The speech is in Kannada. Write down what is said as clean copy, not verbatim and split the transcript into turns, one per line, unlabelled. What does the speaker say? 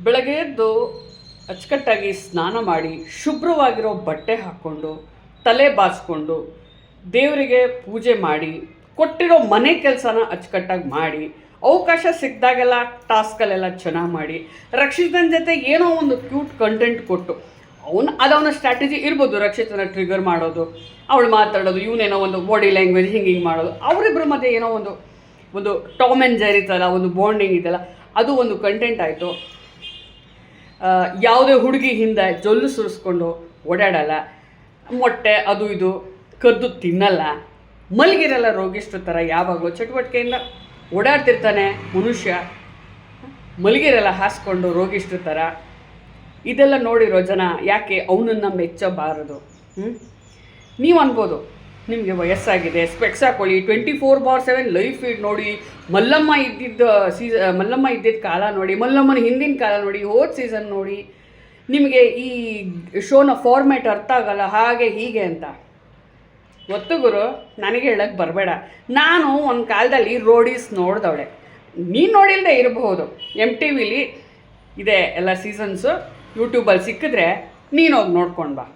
ಬೆಳಗ್ಗೆ ಎದ್ದು ಅಚ್ಚುಕಟ್ಟಾಗಿ ಸ್ನಾನ ಮಾಡಿ ಶುಭ್ರವಾಗಿರೋ ಬಟ್ಟೆ ಹಾಕ್ಕೊಂಡು ತಲೆ ಬಾಚಿಕೊಂಡು ದೇವರಿಗೆ ಪೂಜೆ ಮಾಡಿ ಕೊಟ್ಟಿರೋ ಮನೆ ಕೆಲಸನ ಅಚ್ಚುಕಟ್ಟಾಗಿ ಮಾಡಿ ಅವಕಾಶ ಸಿಕ್ಕಿದಾಗೆಲ್ಲ ಟಾಸ್ಕಲ್ಲೆಲ್ಲ ಚೆನ್ನಾಗಿ ಮಾಡಿ ರಕ್ಷಿತನ ಜೊತೆ ಏನೋ ಒಂದು ಕ್ಯೂಟ್ ಕಂಟೆಂಟ್ ಕೊಟ್ಟು ಅವನ ಸ್ಟ್ರಾಟಜಿ ಇರ್ಬೋದು. ರಕ್ಷಿತನ ಟ್ರಿಗರ್ ಮಾಡೋದು, ಅವಳು ಮಾತಾಡೋದು, ಇವನೇನೋ ಒಂದು ಬಾಡಿ ಲ್ಯಾಂಗ್ವೇಜ್ ಹಿಂಗೆ ಮಾಡೋದು, ಅವರಿಬ್ಬರ ಮಧ್ಯೆ ಏನೋ ಒಂದು ಟಾಮ್ ಆ್ಯಂಡ್ ಜೆರಿ ಥರ ಒಂದು ಬಾಂಡಿಂಗ್ ಇದೆಯಲ್ಲ, ಅದು ಒಂದು ಕಂಟೆಂಟ್ ಆಯಿತು. ಯಾವುದೇ ಹುಡುಗಿ ಹಿಂದೆ ಜೊಲ್ಲು ಸುರಿಸ್ಕೊಂಡು ಓಡಾಡಲ್ಲ, ಮೊಟ್ಟೆ ಅದು ಇದು ಕದ್ದು ತಿನ್ನಲ್ಲ, ಮಲಗಿರಲ್ಲ ರೋಗಿಷ್ಟ್ರ ಥರ ಯಾವಾಗಲೂ ಚಟುವಟಿಕೆಯಿಂದ ಓಡಾಡ್ತಿರ್ತಾನೆ ಮನುಷ್ಯ, ಮಲಗಿರಲ್ಲ ಹಾಸ್ಕೊಂಡು ರೋಗಿಷ್ಟ್ರ ಥರ. ಇದೆಲ್ಲ ನೋಡಿರೋ ಜನ ಯಾಕೆ ಅವನನ್ನು ಮೆಚ್ಚಬಾರದು? ನೀವು ಅನ್ಬೋದು ನಿಮಗೆ ವಯಸ್ಸಾಗಿದೆ, ಸ್ಪೆಕ್ಸ್ ಹಾಕೊಳ್ಳಿ, 24/7 ಲೈವ್ ಫೀಡ್ ನೋಡಿ, ಮಲ್ಲಮ್ಮ ಇದ್ದಿದ್ದ ಕಾಲ ನೋಡಿ, ಮಲ್ಲಮ್ಮನ ಹಿಂದಿನ ಕಾಲ ನೋಡಿ, ಹೋದ ಸೀಸನ್ ನೋಡಿ, ನಿಮಗೆ ಈ ಶೋನ ಫಾರ್ಮ್ಯಾಟ್ ಅರ್ಥ ಆಗಲ್ಲ ಹಾಗೆ ಹೀಗೆ ಅಂತ. ಗೊತ್ತು ಗುರು, ನನಗೆ ಹೇಳಕ್ಕೆ ಬರಬೇಡ. ನಾನು ಒಂದು ಕಾಲದಲ್ಲಿ ರೋಡೀಸ್ ನೋಡಿದವಳೆ, ನೀನು ನೋಡಿಲ್ಲದೆ ಇರಬಹುದು. MTVಲಿ ಇದೆ ಎಲ್ಲ ಸೀಸನ್ಸು, ಯೂಟ್ಯೂಬಲ್ಲಿ ಸಿಕ್ಕಿದ್ರೆ ನೀನು ಹೋಗಿ ನೋಡ್ಕೊಂಡು ಬಾ.